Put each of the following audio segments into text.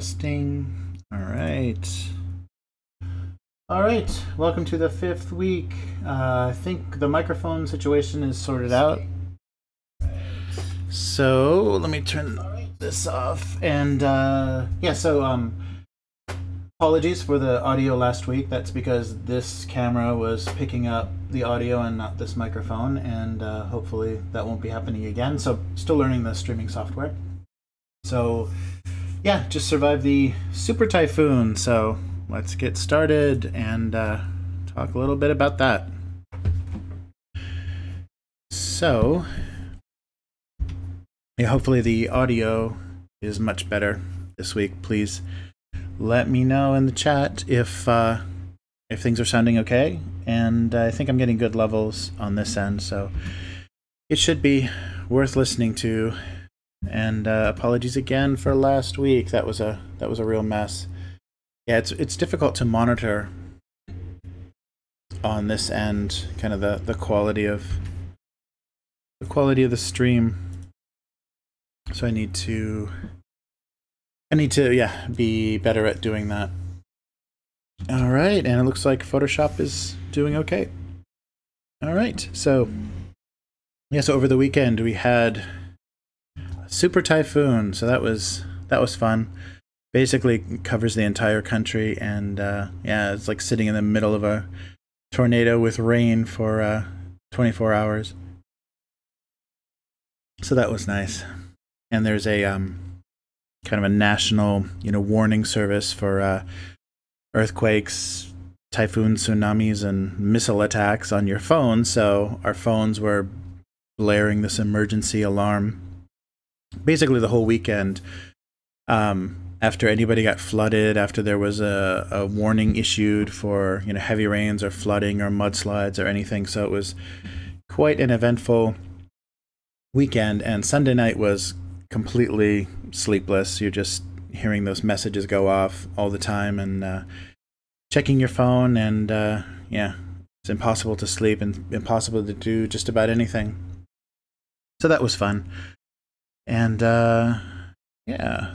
Testing. All right. All right. Welcome to the 5th week. I think the microphone situation is sorted out. So let me turn this off. And apologies for the audio last week. That's because this camera was picking up the audio and not this microphone. And hopefully that won't be happening again. So still learning the streaming software. So yeah, just survived the super typhoon. So let's get started and talk a little bit about that. So yeah, hopefully the audio is much better this week. Please let me know in the chat if things are sounding okay. And I think I'm getting good levels on this end, so it should be worth listening to. And apologies again for last week. That was a real mess. Yeah, it's difficult to monitor on this end, kind of the quality of the stream. So I need to be better at doing that. All right, and it looks like Photoshop is doing okay. All right, so so over the weekend we had super typhoon, so that was fun. Basically covers the entire country, and it's like sitting in the middle of a tornado with rain for 24 hours. So that was nice. And there's a kind of a national warning service for earthquakes, typhoons, tsunamis, and missile attacks on your phone. So our phones were blaring this emergency alarm basically the whole weekend, after anybody got flooded, after there was a warning issued for heavy rains or flooding or mudslides or anything. So it was quite an eventful weekend, and Sunday night was completely sleepless. You're just hearing those messages go off all the time and checking your phone, and it's impossible to sleep and impossible to do just about anything. So that was fun. And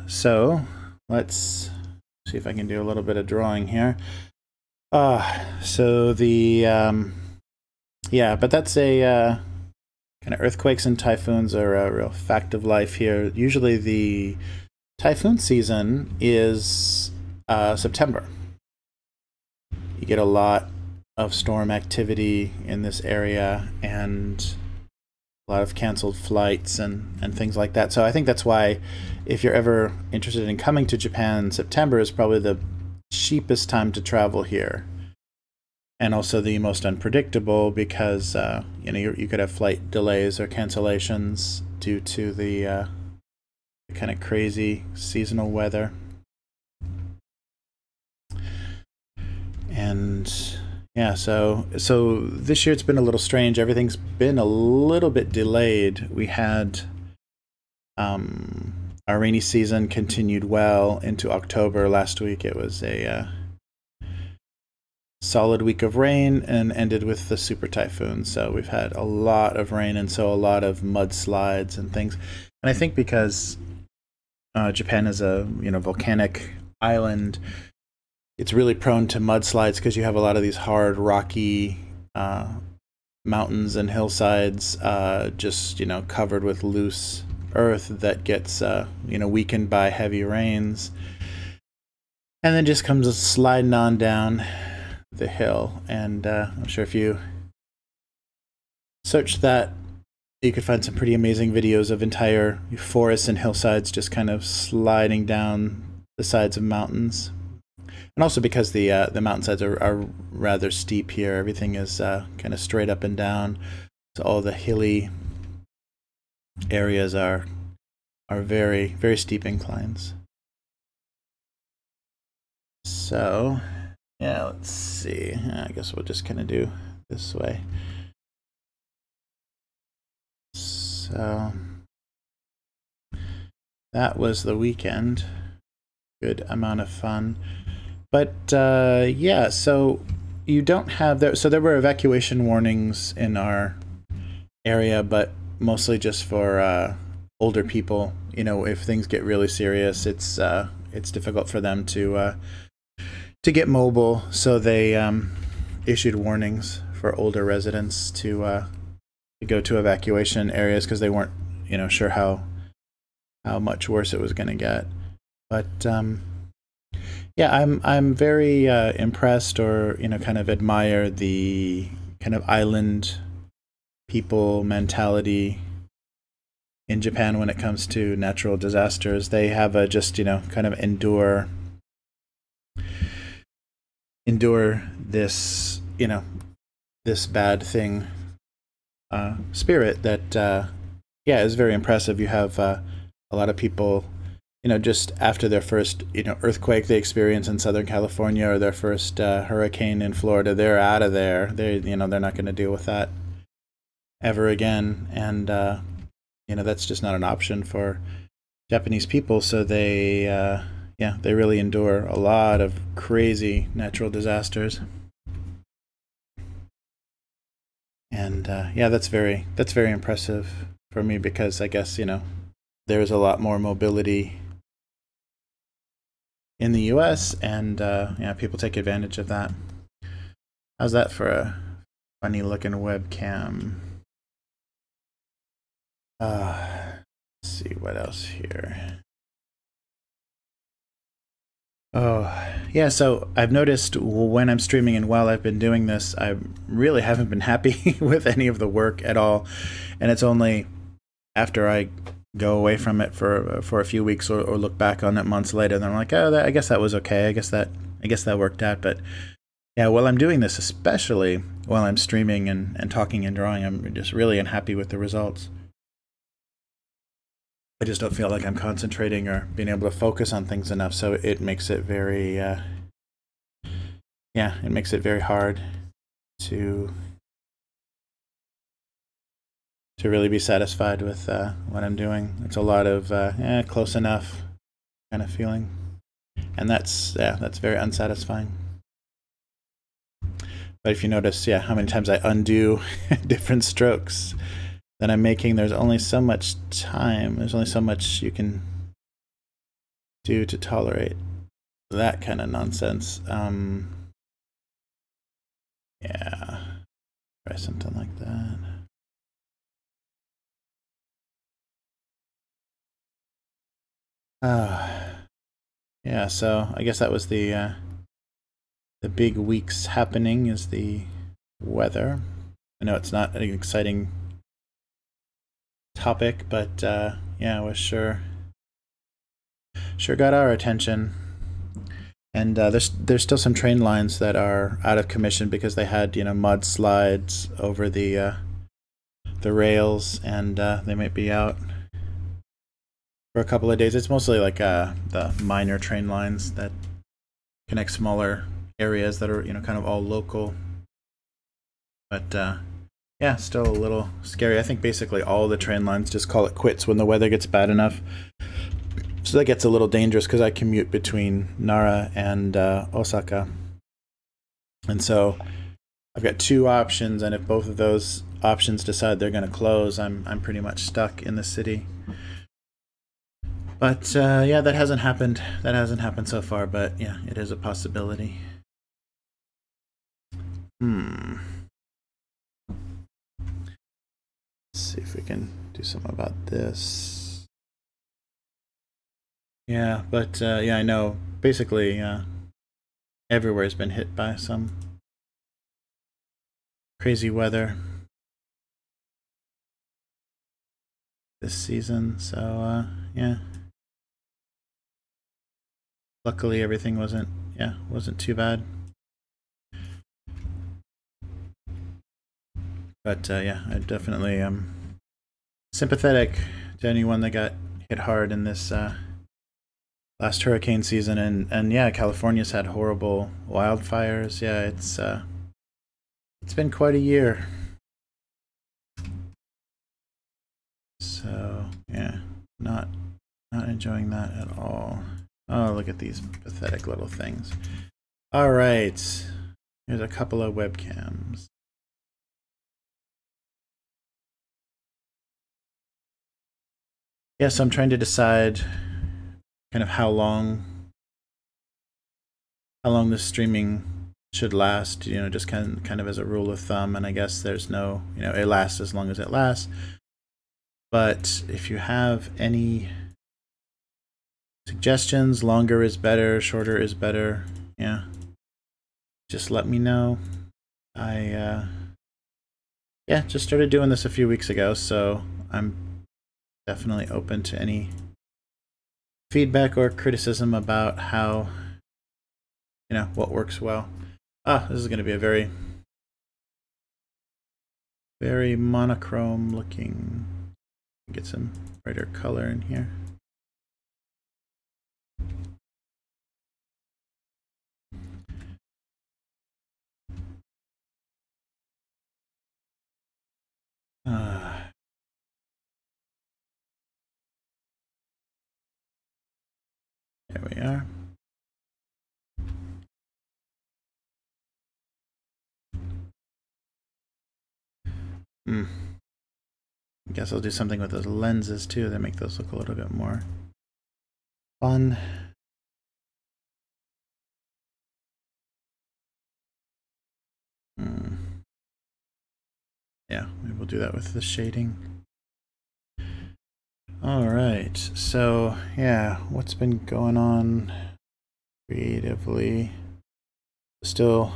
so let's see if I can do a little bit of drawing here. So the but that's a kind of earthquakes and typhoons are a real fact of life here. Usually the typhoon season is September. You get a lot of storm activity in this area and a lot of canceled flights and things like that. So I think that's why, if you're ever interested in coming to Japan, September is probably the cheapest time to travel here, and also the most unpredictable, because you could have flight delays or cancellations due to the kind of crazy seasonal weather. And so this year it's been a little strange. Everything's been a little bit delayed. We had our rainy season continued well into October. Last week it was a solid week of rain and ended with the super typhoon. So we've had a lot of rain, and so a lot of mudslides and things. And I think because Japan is a volcanic island, it's really prone to mudslides because you have a lot of these hard, rocky mountains and hillsides just covered with loose earth that gets weakened by heavy rains, and then just comes sliding on down the hill. And I'm sure if you search that, you could find some pretty amazing videos of entire forests and hillsides just kind of sliding down the sides of mountains. And also because the mountainsides are rather steep here. Everything is kind of straight up and down. So all the hilly areas are very, very steep inclines. So let's see. I guess we'll just kind of do this way. So that was the weekend. Good amount of fun. But so you don't have there. So there were evacuation warnings in our area, but mostly just for older people. If things get really serious, it's it's difficult for them to get mobile. So they issued warnings for older residents to go to evacuation areas because they weren't, sure how much worse it was going to get. But yeah, I'm very impressed, or kind of admire the kind of island people mentality in Japan when it comes to natural disasters. They have a just kind of endure this this bad thing spirit that yeah, is very impressive. You have a lot of people, just after their first, earthquake they experience in Southern California, or their first hurricane in Florida, they're out of there. They're not going to deal with that ever again, and that's just not an option for Japanese people. So they, yeah, they really endure a lot of crazy natural disasters, and yeah, that's very impressive for me, because I guess there's a lot more mobility in the U.S., and yeah, people take advantage of that. How's that for a funny looking webcam? Let's see what else here. Oh, yeah, so I've noticed when I'm streaming and while I've been doing this, I really haven't been happy with any of the work at all. And it's only after I go away from it for a few weeks, or look back on it months later, then I'm like, oh, I guess that was okay. I guess that worked out. But yeah, while I'm doing this, especially while I'm streaming and talking and drawing, I'm just really unhappy with the results. I just don't feel like I'm concentrating or being able to focus on things enough, so it makes it very, yeah, it makes it very hard to really be satisfied with what I'm doing. It's a lot of close enough kind of feeling, and that's very unsatisfying. But if you notice, yeah, how many times I undo different strokes that I'm making, there's only so much time. There's only so much you can do to tolerate that kind of nonsense. Yeah, try something like that. Yeah, so I guess that was the big week's happening, is the weather. I know it's not an exciting topic, but yeah, it was sure got our attention. And there's still some train lines that are out of commission because they had mudslides over the rails, and they might be out for a couple of days. It's mostly like the minor train lines that connect smaller areas that are kind of all local. But yeah, still a little scary. I think basically all the train lines just call it quits when the weather gets bad enough. So that gets a little dangerous because I commute between Nara and Osaka. And so I've got two options, and if both of those options decide they're going to close, I'm pretty much stuck in the city. But yeah, that hasn't happened. That hasn't happened so far, but yeah, it is a possibility. Let's see if we can do something about this. Yeah, but yeah, I know basically everywhere's been hit by some crazy weather this season, so yeah. Luckily everything wasn't too bad. But yeah, I definitely am sympathetic to anyone that got hit hard in this last hurricane season, and yeah, California's had horrible wildfires. Yeah, it's been quite a year. So yeah, not enjoying that at all. Oh, look at these pathetic little things. All right, here's a couple of webcams. Yeah, so I'm trying to decide kind of how long how long the streaming should last, you know, just kind of as a rule of thumb. And I guess there's no, you know, it lasts as long as it lasts. But if you have any suggestions, longer is better, shorter is better, yeah, just let me know. I yeah, just started doing this a few weeks ago, so I'm definitely open to any feedback or criticism about how, you know, what works well. Ah, this is going to be a very, very monochrome looking. Get some brighter color in here. There we are. I guess I'll do something with those lenses too that make those look a little bit more fun. Yeah, maybe we'll do that with the shading. All right, so yeah, what's been going on creatively? Still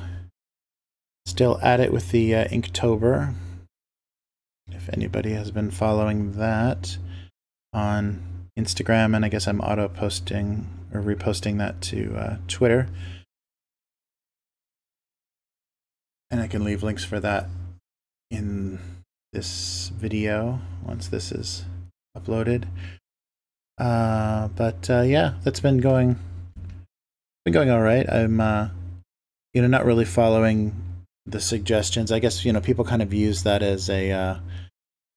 at it with the Inktober. If anybody has been following that on Instagram, and I guess I'm auto posting or reposting that to Twitter. And I can leave links for that in this video once this is uploaded. Yeah, that's been going all right. I'm you know, not really following the suggestions. I guess, you know, people kind of use that as a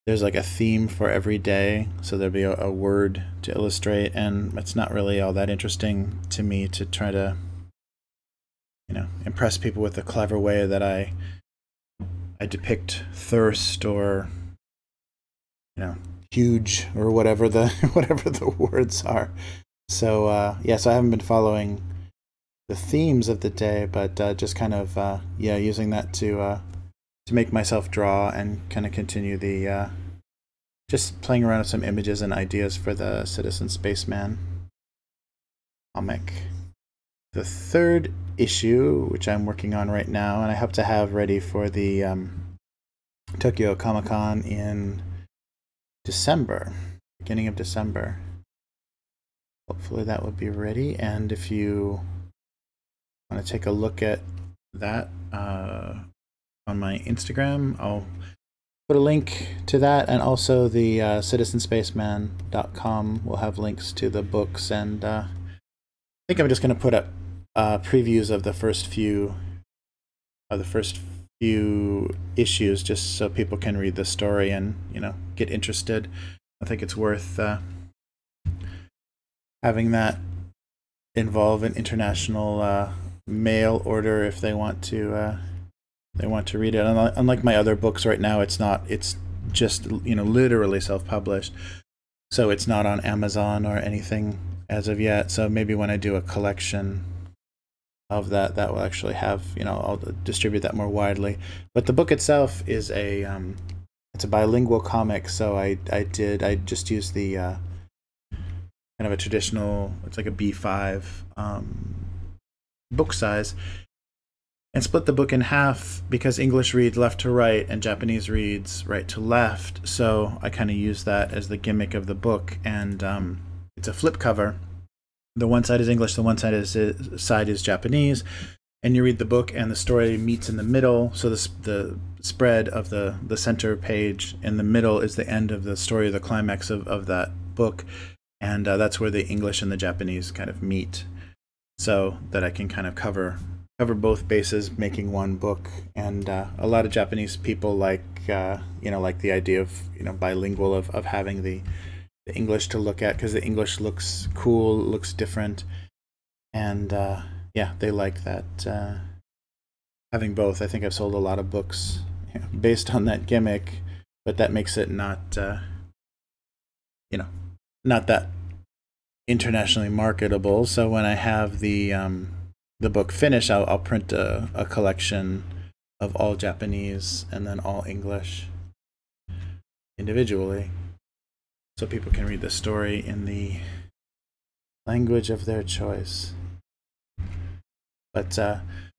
there's like a theme for every day, so there'll be a word to illustrate, and it's not really all that interesting to me to try to, you know, impress people with the clever way that I depict thirst or, you know, huge or whatever the whatever the words are. So yeah, so I haven't been following the themes of the day, but just kind of yeah, using that to make myself draw and kind of continue the just playing around with some images and ideas for the Citizen Spaceman comic. The third issue, which I'm working on right now, and I hope to have ready for the Tokyo Comic-Con in December, beginning of December. Hopefully that will be ready, and if you want to take a look at that on my Instagram, I'll put a link to that, and also the citizenspaceman.com will have links to the books, and I think I'm just going to put up previews of the first few issues, just so people can read the story and, you know, get interested. I think it's worth having that involve an international mail order if they want to read it. Unlike my other books right now, it's just, you know, literally self-published, so it's not on Amazon or anything as of yet. So maybe when I do a collection of that will actually have, you know, I'll distribute that more widely. But the book itself is it's a bilingual comic, so I just used the kind of a traditional, it's like a B5 book size, and split the book in half because English reads left to right and Japanese reads right to left. So I kind of use that as the gimmick of the book, and it's a flip cover. The one side is English, the one side is Japanese, and you read the book and the story meets in the middle. So the spread of the center page in the middle is the end of the story, the climax of that book, and that's where the English and the Japanese kind of meet, so that I can kind of cover both bases, making one book. And a lot of Japanese people like you know, like the idea of, you know, bilingual, of having the English to look at, because the English looks cool, looks different, and yeah, they like that, having both. I think I've sold a lot of books, you know, based on that gimmick, but that makes it not you know, not that internationally marketable. So when I have the the book finished, I'll print a collection of all Japanese and then all English individually, so people can read the story in the language of their choice. But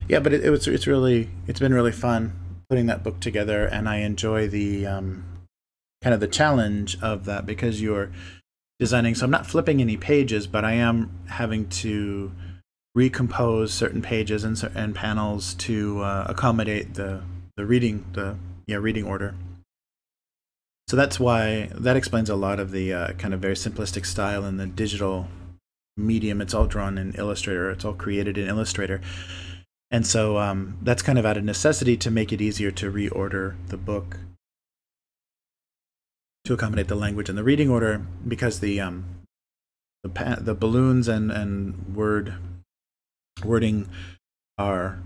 yeah, but it's been really fun putting that book together, and I enjoy the kind of the challenge of that, because you're designing. So I'm not flipping any pages, but I am having to recompose certain pages and panels to accommodate the reading order. So that's why that explains a lot of the kind of very simplistic style in the digital medium. It's all drawn in Illustrator. It's all created in Illustrator. And so that's kind of out of necessity to make it easier to reorder the book to accommodate the language and the reading order, because the balloons and wording are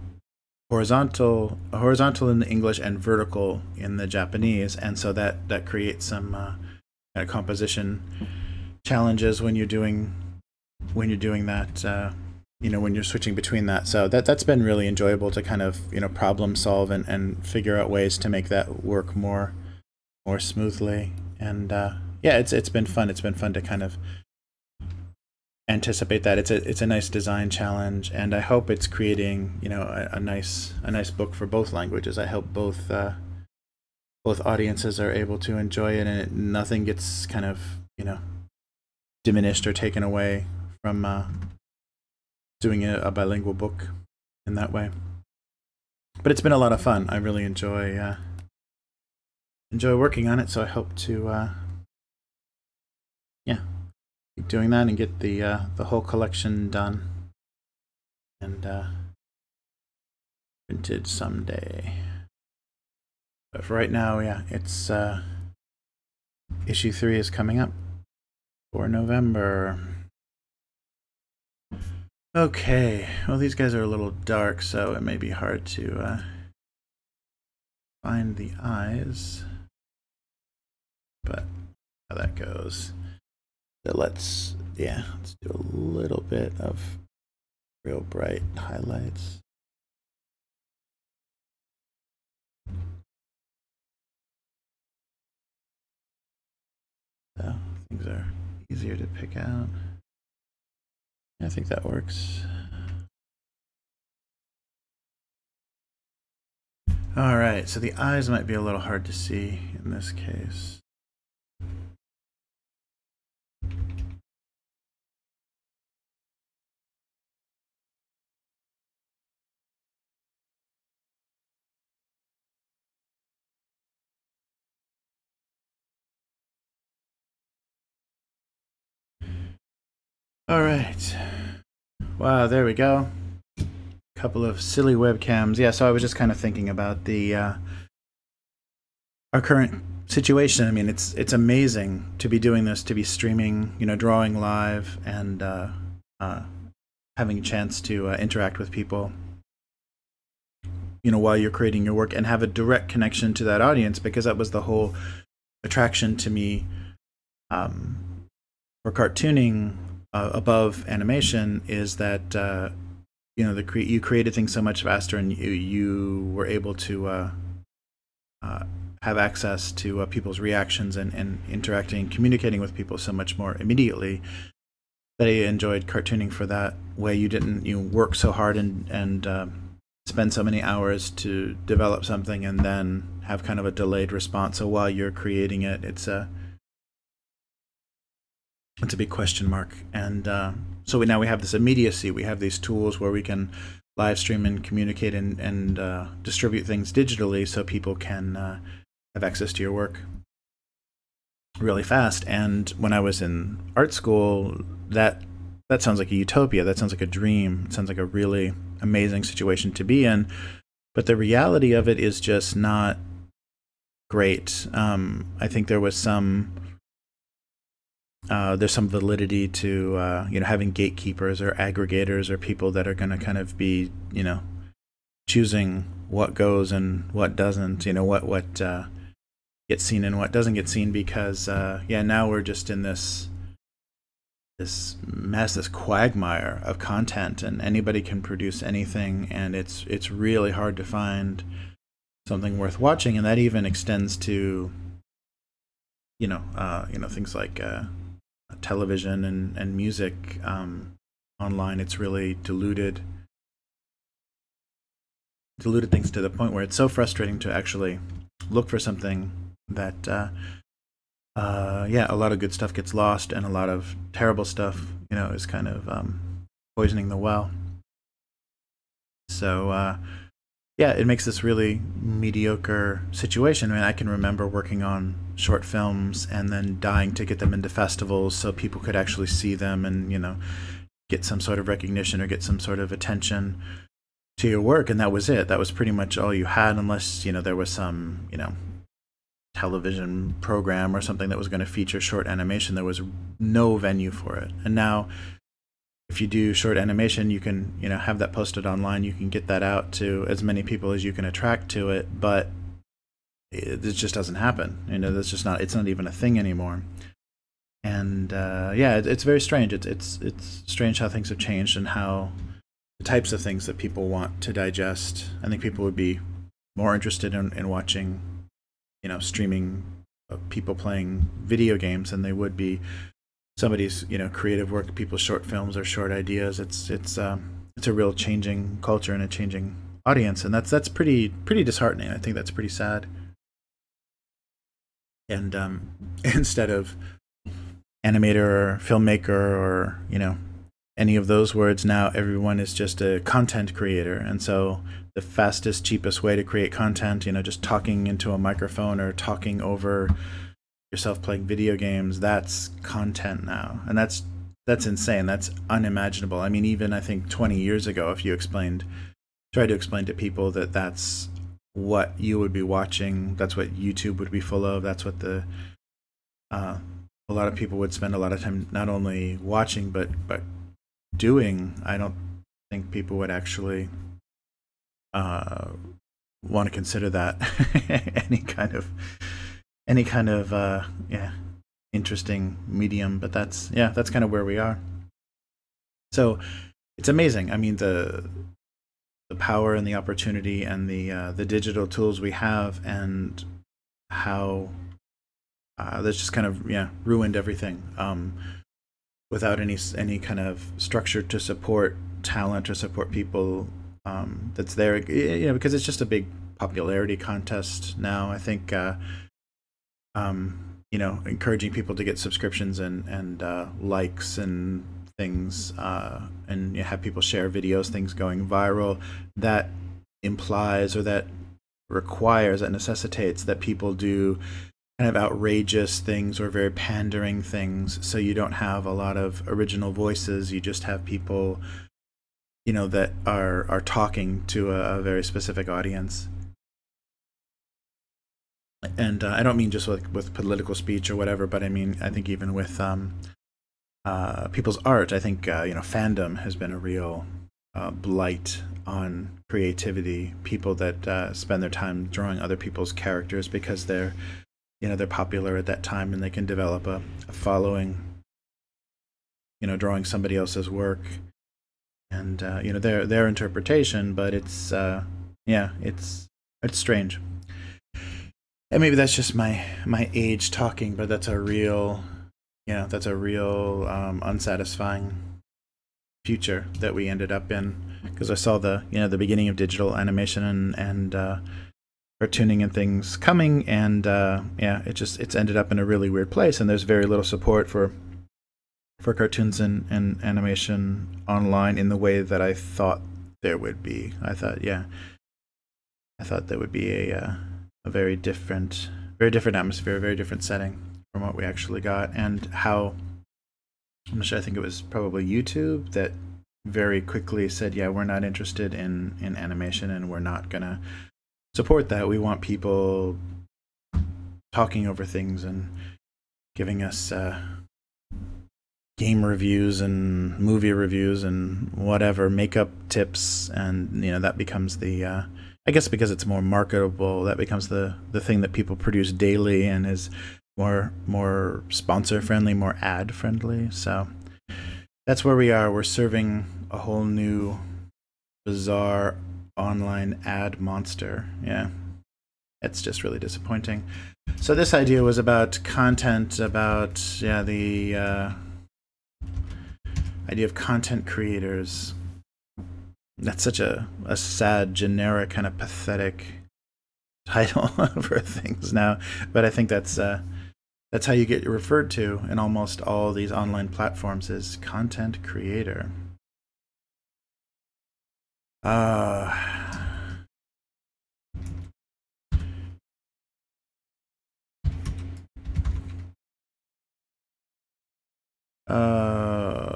horizontal in the English and vertical in the Japanese, and so that creates some kind of composition challenges when you're doing that, when you're switching between that. So that's been really enjoyable to kind of problem solve and figure out ways to make that work more smoothly. And yeah, it's been fun. It's been fun to kind of anticipate that. It's a nice design challenge, and I hope it's creating a nice book for both languages. I hope both audiences are able to enjoy it, and nothing gets kind of diminished or taken away from doing a bilingual book in that way. But it's been a lot of fun. I really enjoy working on it, so I hope to keep doing that and get the whole collection done and printed someday. But for right now, yeah, it's issue 3 is coming up for November. Okay, well, these guys are a little dark, so it may be hard to find the eyes, but how that goes. So let's do a little bit of real bright highlights. So things are easier to pick out. I think that works. All right, so the eyes might be a little hard to see in this case. All right. Wow, there we go. Couple of silly webcams. Yeah, so I was just kind of thinking about the our current situation. I mean, it's amazing to be doing this, to be streaming, drawing live, and having a chance to interact with people, while you're creating your work, and have a direct connection to that audience, because that was the whole attraction to me for cartooning above animation, is that you created things so much faster, and you were able to have access to people's reactions and interacting and communicating with people so much more immediately, that I enjoyed cartooning for that way. You didn't work so hard and spend so many hours to develop something and then have kind of a delayed response. So while you're creating it, it's a big question mark. And so now we have this immediacy. We have these tools where we can live stream and communicate and distribute things digitally, so people can have access to your work really fast. And when I was in art school, that sounds like a utopia. That sounds like a dream. It sounds like a really amazing situation to be in. But the reality of it is just not great. I think there was there's some validity to having gatekeepers or aggregators or people that are going to kind of be choosing what goes and what doesn't, what gets seen and what doesn't get seen, because now we're just in this this mess, this quagmire of content, and anybody can produce anything, and it's really hard to find something worth watching, and that even extends to things like television and music. Online, it's really diluted things to the point where it's so frustrating to actually look for something that a lot of good stuff gets lost, and a lot of terrible stuff is kind of poisoning the well. So it makes this really mediocre situation. I mean, I can remember working on short films and then dying to get them into festivals so people could actually see them and get some sort of recognition or get some sort of attention to your work, and that was it. That was pretty much all you had, unless there was some television program or something that was going to feature short animation. There was no venue for it. And now, if you do short animation, you can have that posted online. You can get that out to as many people as you can attract to it, but it just doesn't happen. That's just not. It's not even a thing anymore. And it's very strange. It's strange how things have changed and how the types of things that people want to digest. I think people would be more interested in watching, streaming people playing video games than they would be somebody's, creative work, people's short films or short ideas. It's a real changing culture and a changing audience, and that's pretty disheartening. I think that's pretty sad. And instead of animator or filmmaker or any of those words, now everyone is just a content creator. And so the fastest, cheapest way to create content, just talking into a microphone or talking over yourself playing video games, that's content now. And that's insane. That's unimaginable. I mean, even I think 20 years ago, if you tried to explain to people that that's what you would be watching, that's what YouTube would be full of, that's what a lot of people would spend a lot of time not only watching but doing, I don't think people would actually want to consider that any kind of interesting medium. But that's kind of where we are. So it's amazing. I mean, the power and the opportunity and the digital tools we have, and how that's just kind of ruined everything. Without any kind of structure to support talent or support people that's there, because it's just a big popularity contest now. I think encouraging people to get subscriptions and likes and things, and have people share videos, things going viral, that implies or that requires, that necessitates that people do kind of outrageous things or very pandering things. So you don't have a lot of original voices. You just have people, that are talking to a very specific audience. And I don't mean just with political speech or whatever, but I mean, I think even with people's art, I think fandom has been a real blight on creativity. People that spend their time drawing other people's characters because they're popular at that time and they can develop a following, drawing somebody else's work and their interpretation. But it's strange. And maybe that's just my age talking, but that's a real unsatisfying future that we ended up in, because I saw the beginning of digital animation and cartooning and things coming, and it's ended up in a really weird place, and there's very little support for cartoons and animation online in the way that I thought there would be. I thought there would be a very different atmosphere, a very different setting from what we actually got. And how, I'm not sure, I think it was probably YouTube that very quickly said, we're not interested in animation, and we're not gonna support that. We want people talking over things and giving us game reviews and movie reviews and whatever, makeup tips, and that becomes the I guess because it's more marketable, that becomes the thing that people produce daily and is more sponsor friendly, more ad friendly. So that's where we are. We're serving a whole new bizarre online ad monster. Yeah, it's just really disappointing. So this idea was about content, about the idea of content creators. That's such a sad, generic, kind of pathetic title for things now, but I think that's how you get referred to in almost all these online platforms, is content creator.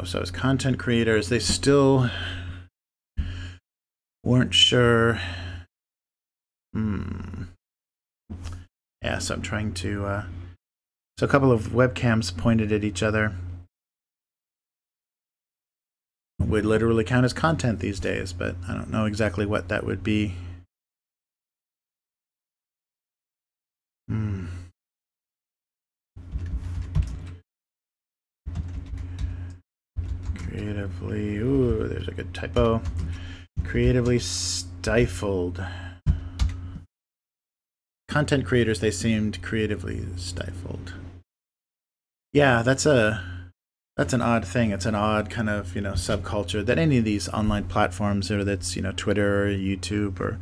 So as content creators, they still weren't sure. Yeah, so I'm trying to so a couple of webcams pointed at each other would literally count as content these days, but I don't know exactly what that would be. Creatively, ooh, there's a good typo. Creatively stifled. Content creators, they seemed creatively stifled. Yeah, that's an odd thing. It's an odd kind of, subculture that any of these online platforms, or that's, Twitter or YouTube or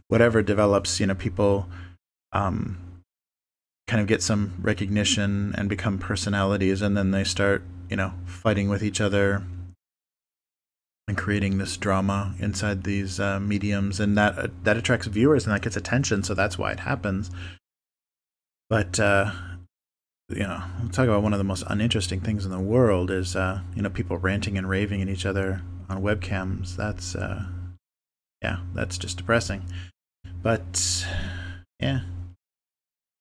whatever develops, people kind of get some recognition and become personalities, and then they start, fighting with each other and creating this drama inside these mediums, and that attracts viewers and that gets attention, so that's why it happens. But we'll talk about one of the most uninteresting things in the world is people ranting and raving at each other on webcams. That's that's just depressing. But yeah,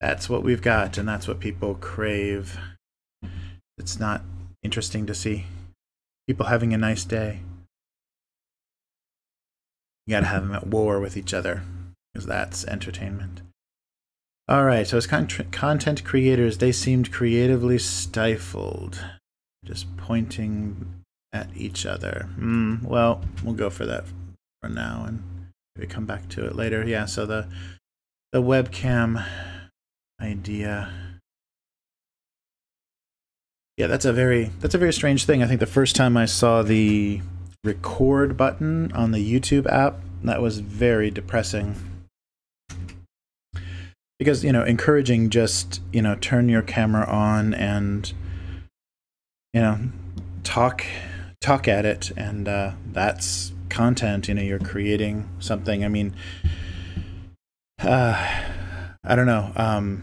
that's what we've got, and that's what people crave. It's not interesting to see people having a nice day. You gotta have them at war with each other, because that's entertainment. All right, so as content creators, they seemed creatively stifled, just pointing at each other. Well, we'll go for that for now, and maybe come back to it later. Yeah, so the webcam idea. Yeah, that's a very strange thing. I think the first time I saw the record button on the YouTube app, that was very depressing. Because, encouraging just, turn your camera on and, talk at it, and that's content. You're creating something. I mean, I don't know.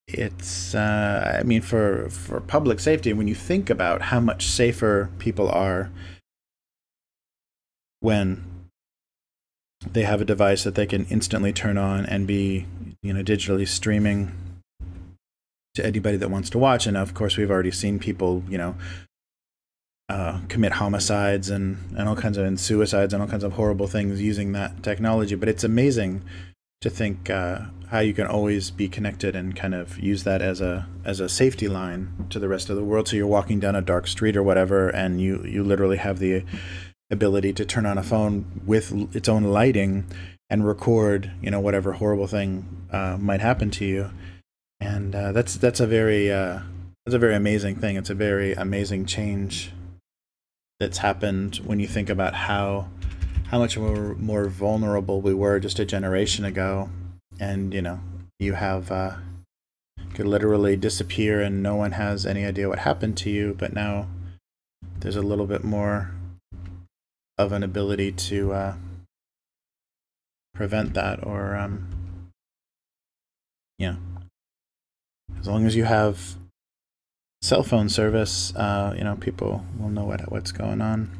It's I mean, for public safety, when you think about how much safer people are when they have a device that they can instantly turn on and be, digitally streaming to anybody that wants to watch. And of course, we've already seen people, commit homicides and all kinds of, and suicides and all kinds of horrible things using that technology. But it's amazing to think how you can always be connected and kind of use that as a safety line to the rest of the world. So you're walking down a dark street or whatever, and you literally have the ability to turn on a phone with its own lighting and record, whatever horrible thing might happen to you. And that's a very amazing thing. It's a very amazing change that's happened when you think about how much more vulnerable we were just a generation ago. And you have could literally disappear and no one has any idea what happened to you, but now there's a little bit more of an ability to prevent that, or as long as you have cell phone service, people will know what's going on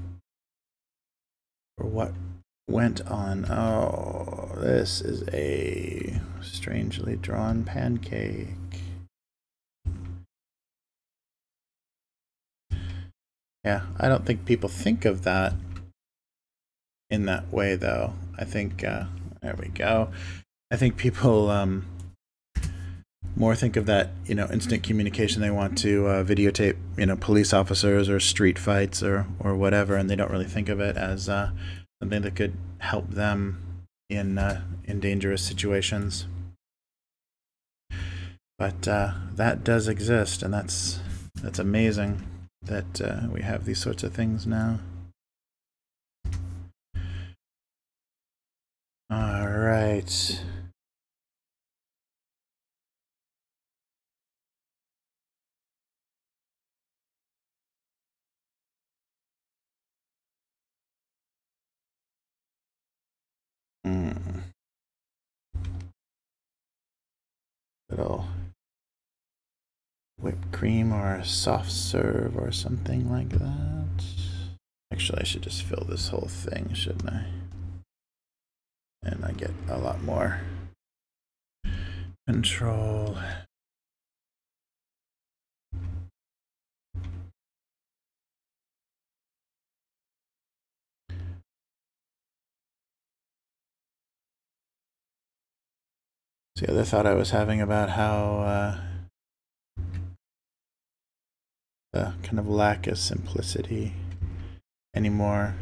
or what went on. Oh, this is a strangely drawn pancake. Yeah, I don't think people think of that in that way, though. I think there we go. I think people more think of that, instant communication. They want to videotape, police officers or street fights or whatever, and they don't really think of it as something that could help them in dangerous situations. But that does exist, and that's amazing that we have these sorts of things now. All right. Little whipped cream or a soft serve or something like that. Actually, I should just fill this whole thing, shouldn't I? And I get a lot more control. So the other thought I was having about how the kind of lack of simplicity anymore.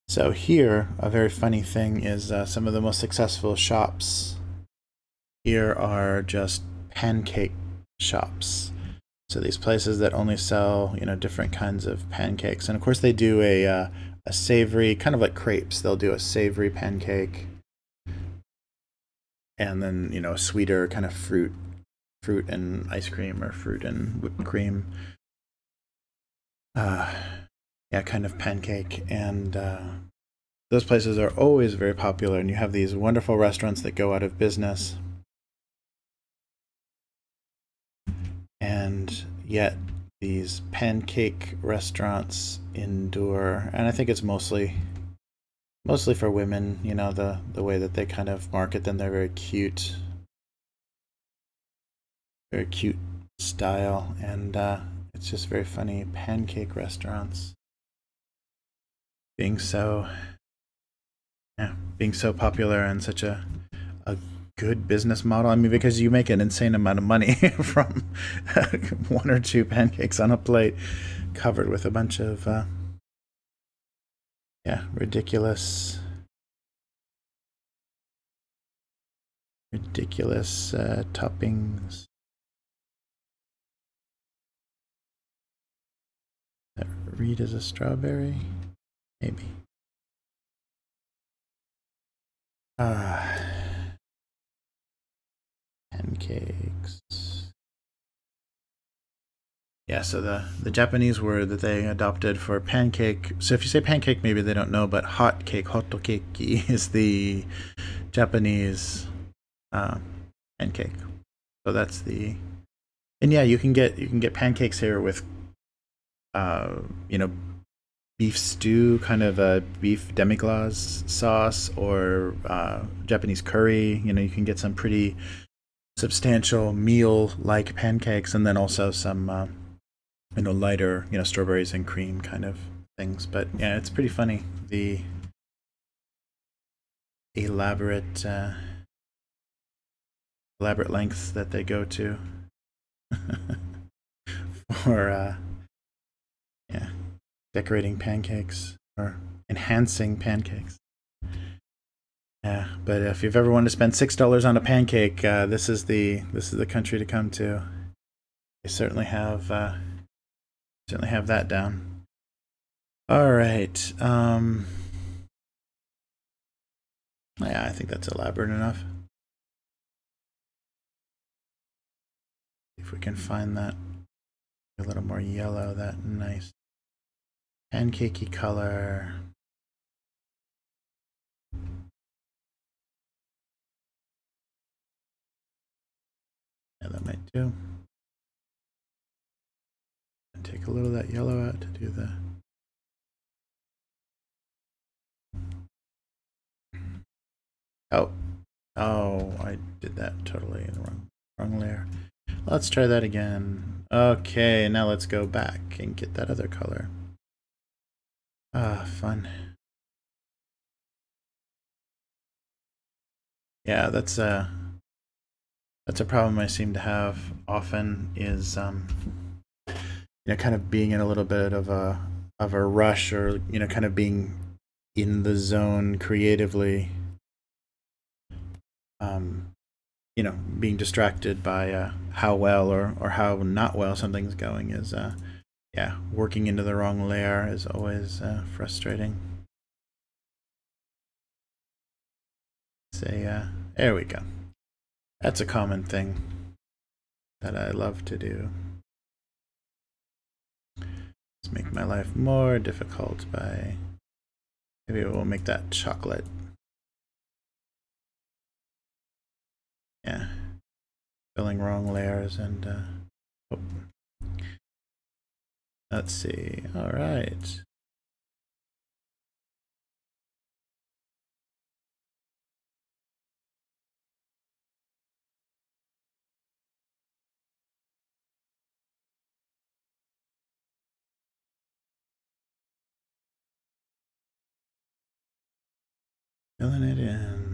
So here, a very funny thing is some of the most successful shops here are just pancake shops. So these places that only sell, different kinds of pancakes. And of course they do a savory, kind of like crepes. They'll do a savory pancake. And then, a sweeter kind of fruit and ice cream or fruit and whipped cream. Kind of pancake. And those places are always very popular. And you have these wonderful restaurants that go out of business. And yet these pancake restaurants endure. And I think it's mostly for women, the way that they kind of market them. They're very cute style, and it's just very funny. Pancake restaurants being so popular and such a good business model. I mean, because you make an insane amount of money from one or two pancakes on a plate covered with a bunch of ridiculous toppings. That read as a strawberry? Maybe. Pancakes. Yeah, so the Japanese word that they adopted for pancake. So if you say pancake, maybe they don't know, but hot cake, hotokeki, is the Japanese pancake. So that's the. And yeah, you can get pancakes here with beef stew, kind of a beef demi-glace sauce, or Japanese curry. You can get some pretty substantial meal-like pancakes, and then also some lighter, strawberries and cream kind of things. But yeah, it's pretty funny, the elaborate lengths that they go to for decorating pancakes or enhancing pancakes. Yeah, but if you've ever wanted to spend $6 on a pancake, this is the country to come to. They certainly have that down. All right. Yeah, I think that's elaborate enough. If we can find that a little more yellow, that nice pancakey color. Yeah, that might do. And take a little of that yellow out to do the. Oh, I did that totally in the wrong layer. Let's try that again. Okay, now let's go back and get that other color. Fun. Yeah, that's a problem I seem to have often is kind of being in a little bit of a rush, or kind of being in the zone creatively, um, being distracted by how well or how not well something's going is yeah, working into the wrong layer is always frustrating. Say there we go. That's a common thing that I love to do. Let's make my life more difficult by, maybe we'll make that chocolate. Yeah, filling wrong layers and oh. Let's see. All right. Filling it in.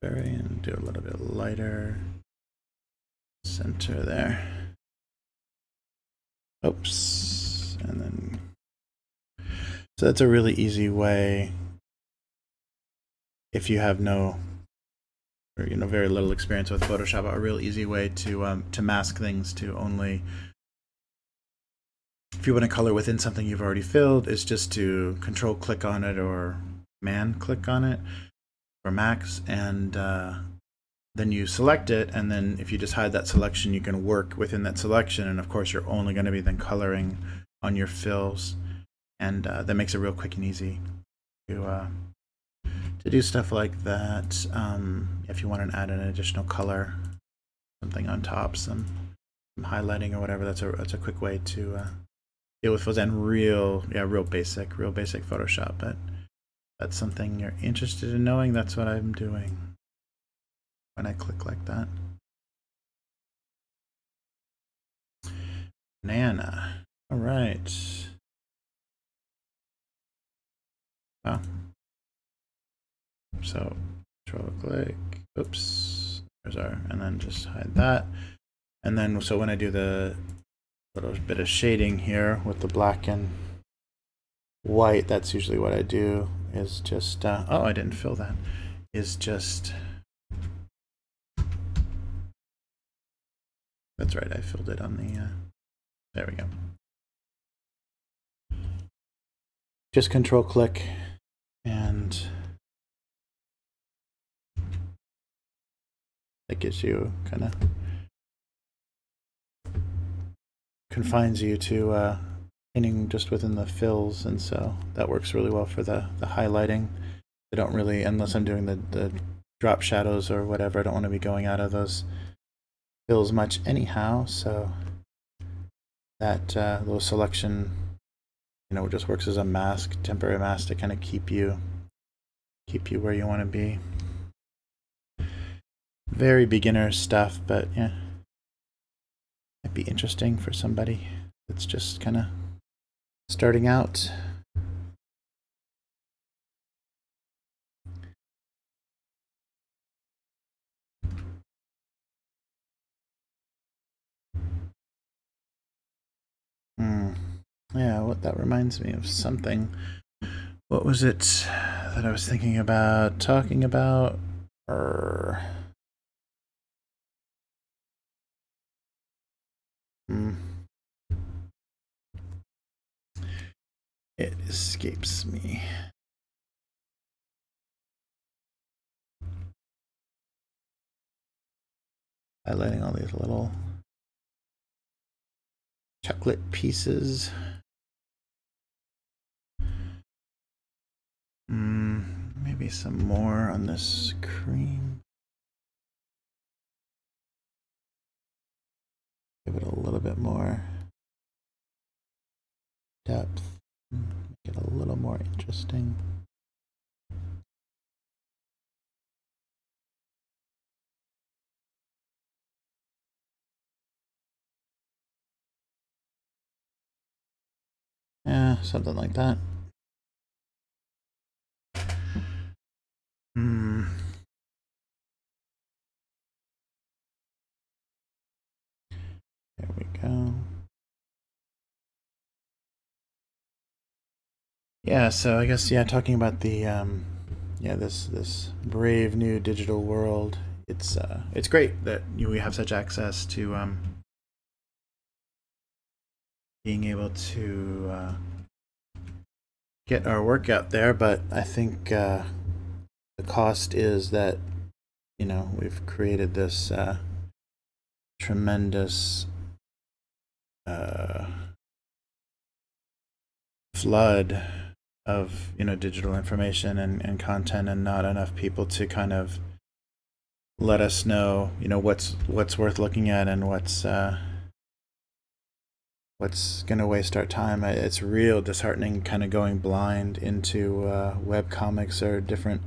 And do a little bit lighter. Center there. Oops. And then, so that's a really easy way, if you have no, or very little experience with Photoshop, a real easy way to mask things, to only, if you want to color within something you've already filled, is just to control click on it or man click on it for Max, and then you select it, and then if you just hide that selection, you can work within that selection, and of course you're only going to be then coloring on your fills, and that makes it real quick and easy to do stuff like that. If you want to add an additional color, something on top, some highlighting or whatever, that's a quick way to deal with those, and real basic Photoshop. But that's something you're interested in knowing, that's what I'm doing when I click like that. Banana. All right. Wow. So control click. Oops. There's our, and then just hide that. And then, so when I do the little bit of shading here with the black and white, that's usually what I do, is just, oh, I didn't fill that, is just, that's right, I filled it on the, there we go. Just control click, and that gives you kind of, confines you to painting just within the fills, and so that works really well for the highlighting. I don't really, unless I'm doing the drop shadows or whatever, I don't want to be going out of those fills much anyhow, so that little selection, just works as a mask, temporary mask, to kind of keep you where you want to be. Very beginner stuff, but yeah, might be interesting for somebody that's just kind of starting out. Yeah, what that reminds me of something. What was it that I was thinking about talking about? It escapes me. Highlighting all these little chocolate pieces. Maybe some more on this cream. Give it a little bit more depth. Make it a little more interesting. Yeah, something like that. There we go. Yeah, so I guess, yeah, talking about the yeah, this brave new digital world. It's great that we have such access to being able to get our work out there, but I think the cost is that, you know, we've created this tremendous flood of, you know, digital information and content, and not enough people to kind of let us know, you know, what's worth looking at and what's gonna waste our time. It's real disheartening kind of going blind into web comics or different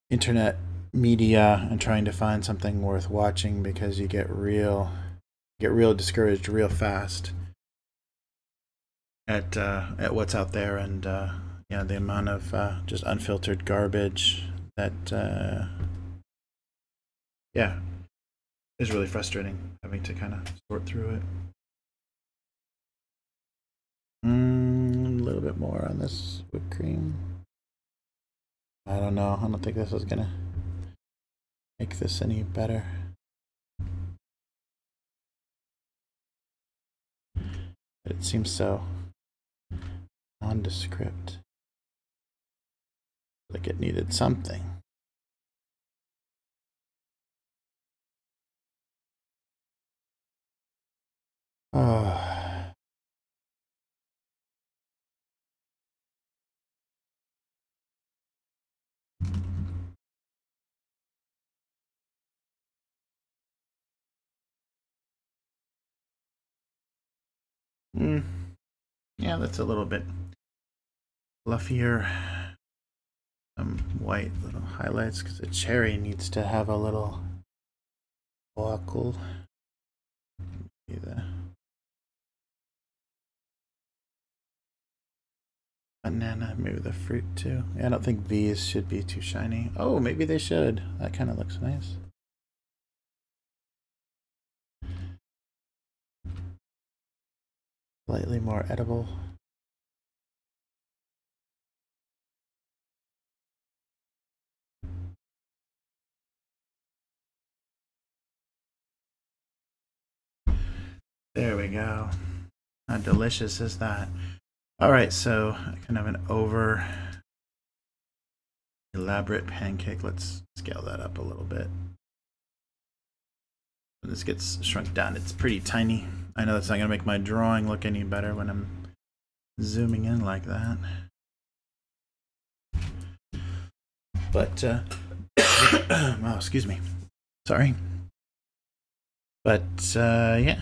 internet media and trying to find something worth watching, because you get real discouraged real fast at what's out there, and yeah, the amount of just unfiltered garbage that yeah, is really frustrating having to kind of sort through it. A little bit more on this whipped cream. I don't know. I don't think this is gonna make this any better. It seems so nondescript. Like it needed something. Oh. Yeah, that's a little bit fluffier. Some white little highlights, because the cherry needs to have a little sparkle. The banana, maybe the fruit too. Yeah, I don't think these should be too shiny. Oh, maybe they should. That kind of looks nice. Slightly more edible. There we go. How delicious is that? All right, so kind of an over elaborate pancake. Let's scale that up a little bit. When this gets shrunk down, it's pretty tiny. I know that's not gonna make my drawing look any better when I'm zooming in like that. But oh, excuse me. Sorry. But yeah,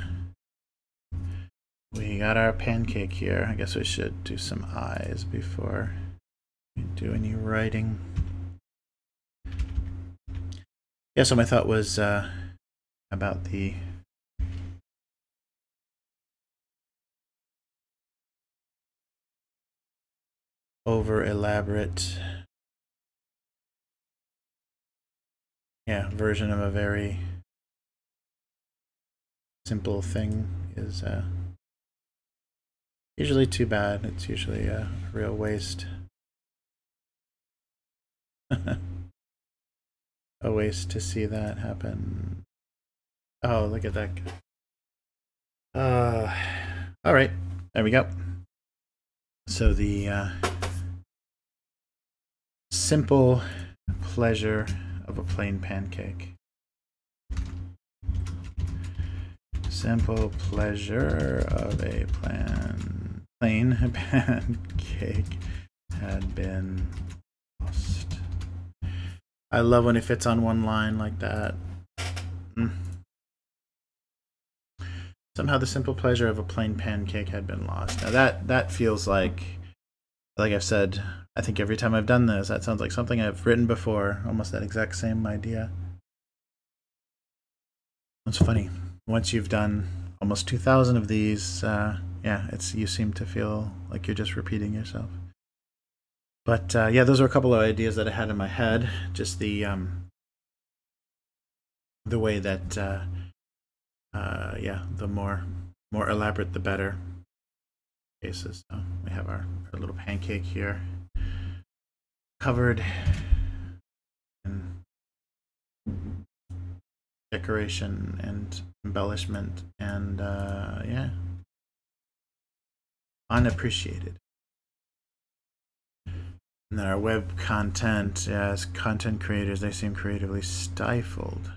we got our pancake here. I guess we should do some eyes before we do any writing. Yeah, so my thought was about the over elaborate, yeah, version of a very simple thing is usually too bad. It's usually a real waste. A waste to see that happen. Oh, look at that. All right, there we go. So the simple pleasure of a plain pancake. Simple pleasure of a plain pancake had been lost. I love when it fits on one line like that. Somehow the simple pleasure of a plain pancake had been lost. Now that feels like I've said, I think every time I've done this, that sounds like something I've written before. Almost that exact same idea. It's funny. Once you've done almost 2,000 of these, yeah, you seem to feel like you're just repeating yourself. But yeah, those are a couple of ideas that I had in my head. Just the way that yeah, the more elaborate the better cases. So we have our little pancake here, covered in decoration and embellishment, and yeah, unappreciated. And then our web content, as content creators, they seem creatively stifled.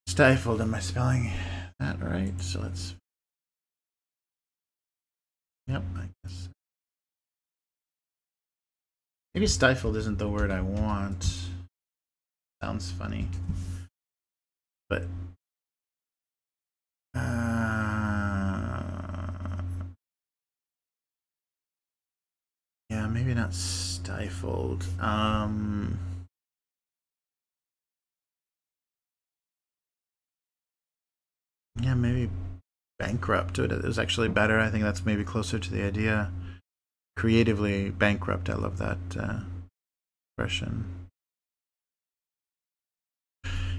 Stifled, am I spelling that right? So let's, yep, I guess. Maybe stifled isn't the word I want. Sounds funny. But yeah, maybe not stifled. Yeah, maybe bankrupt. It was actually better. I think that's maybe closer to the idea. Creatively bankrupt. I love that expression.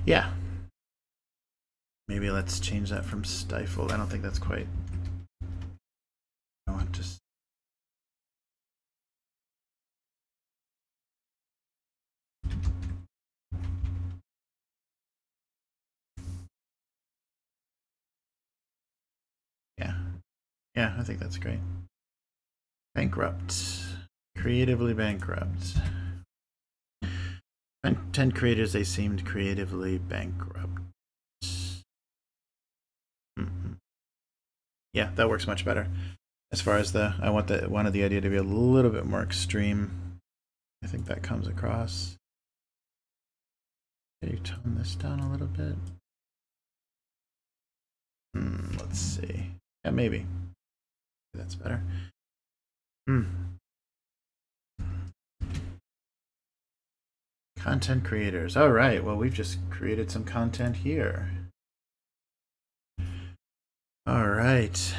Yeah. Maybe let's change that from stifled. I don't think that's quite. I want to. Yeah. Yeah, I think that's great. Bankrupt. Creatively bankrupt. 10 creators, they seemed creatively bankrupt. Yeah, that works much better. As far as I wanted the idea to be a little bit more extreme. I think that comes across. Can you tone this down a little bit? Let's see. Yeah, maybe. That's better. Content creators. All right. Well, we've just created some content here. All right.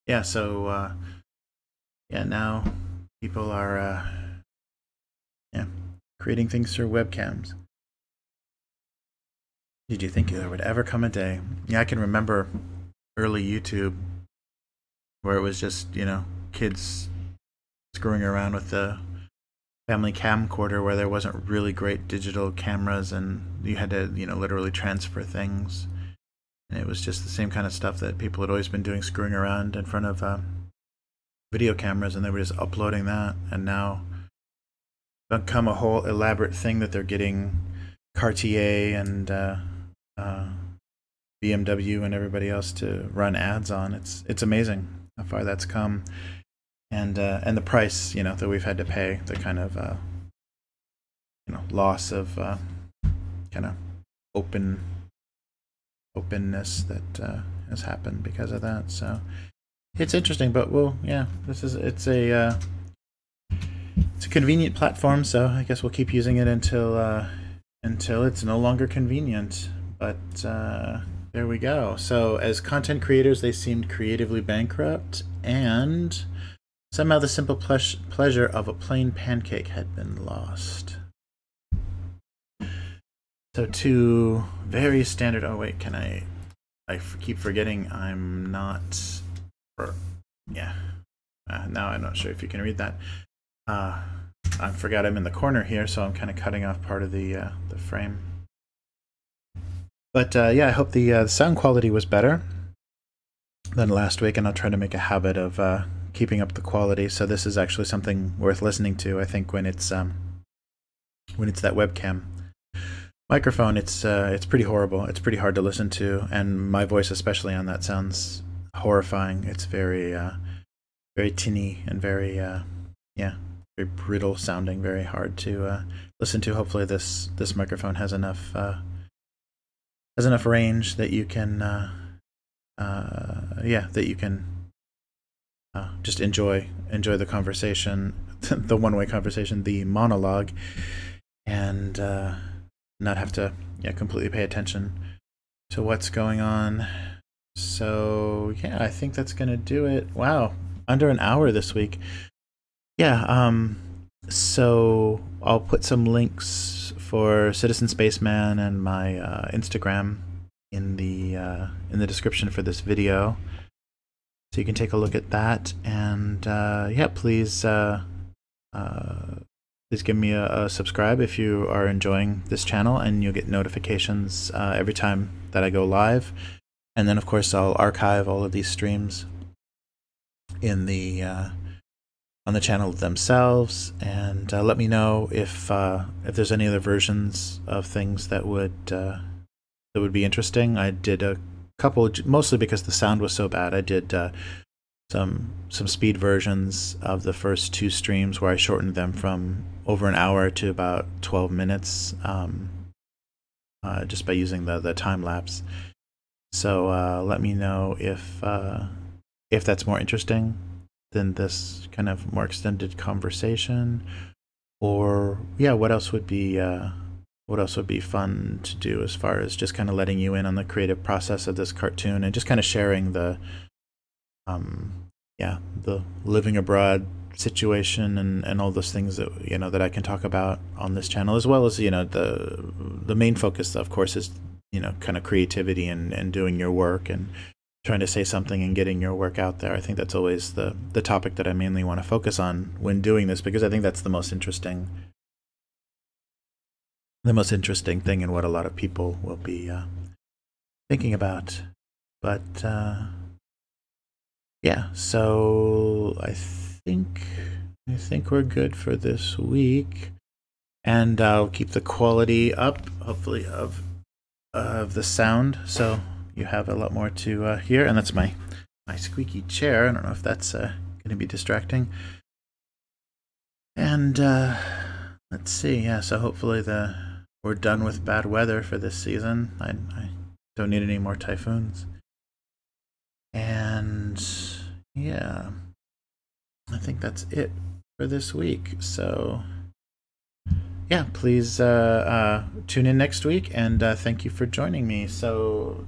Yeah. So, yeah. Now people are, yeah, creating things through webcams. Did you think there would ever come a day? Yeah, I can remember early YouTube where it was just, you know, kids screwing around with the family camcorder where there wasn't really great digital cameras and you had to, you know, literally transfer things. And it was just the same kind of stuff that people had always been doing, screwing around in front of video cameras, and they were just uploading that. And now become a whole elaborate thing that they're getting Cartier and BMW and everybody else to run ads on. It's amazing how far that's come, and the price, you know, that we've had to pay, the kind of you know, loss of kind of openness that has happened because of that. So it's interesting, but yeah, it's a convenient platform, so I guess we'll keep using it until it's no longer convenient. But there we go. So as content creators, they seemed creatively bankrupt, and somehow the simple pleasure of a plain pancake had been lost. So two very standard. Oh wait, can I keep forgetting I'm not. Yeah. Now I'm not sure if you can read that. I forgot I'm in the corner here, so I'm kind of cutting off part of the frame. But yeah, I hope the sound quality was better than last week, and I'll try to make a habit of keeping up the quality. So this is actually something worth listening to, I think, when it's that webcam microphone. It's pretty horrible. It's pretty hard to listen to, and my voice especially on that sounds horrifying. It's very very tinny and very yeah, very brittle sounding, very hard to listen to. Hopefully this microphone has enough range that you can yeah, that you can just enjoy the conversation, the one-way conversation, the monologue, and not have to completely pay attention to what's going on. So yeah, I think that's gonna do it. Wow, under an hour this week. Yeah, so I'll put some links for Citizen Spaceman and my Instagram in the description for this video, so you can take a look at that. And yeah, please give me a subscribe if you are enjoying this channel, and you'll get notifications every time that I go live. And then of course I'll archive all of these streams in the on the channel themselves. And let me know if there's any other versions of things that would be interesting. I did a couple, mostly because the sound was so bad. I did some speed versions of the first 2 streams where I shortened them from over an hour to about 12 minutes, just by using the time lapse. So let me know if that's more interesting than this kind of more extended conversation, or yeah, what else would be fun to do as far as just kind of letting you in on the creative process of this cartoon, and just kind of sharing the the living abroad situation and all those things that that I can talk about on this channel, as well as the main focus of course is kind of creativity and doing your work and trying to say something and getting your work out there. I think that's always the topic that I mainly want to focus on when doing this, because I think that's the most interesting thing and what a lot of people will be thinking about. But yeah, so I think we're good for this week, and I'll keep the quality up, hopefully, of the sound, so you have a lot more to hear. And that's my squeaky chair. I don't know if that's going to be distracting. And let's see. Yeah, so hopefully we're done with bad weather for this season. I don't need any more typhoons. And yeah, I think that's it for this week. So yeah, please tune in next week, and thank you for joining me. So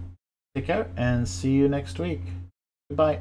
take care and see you next week. Goodbye.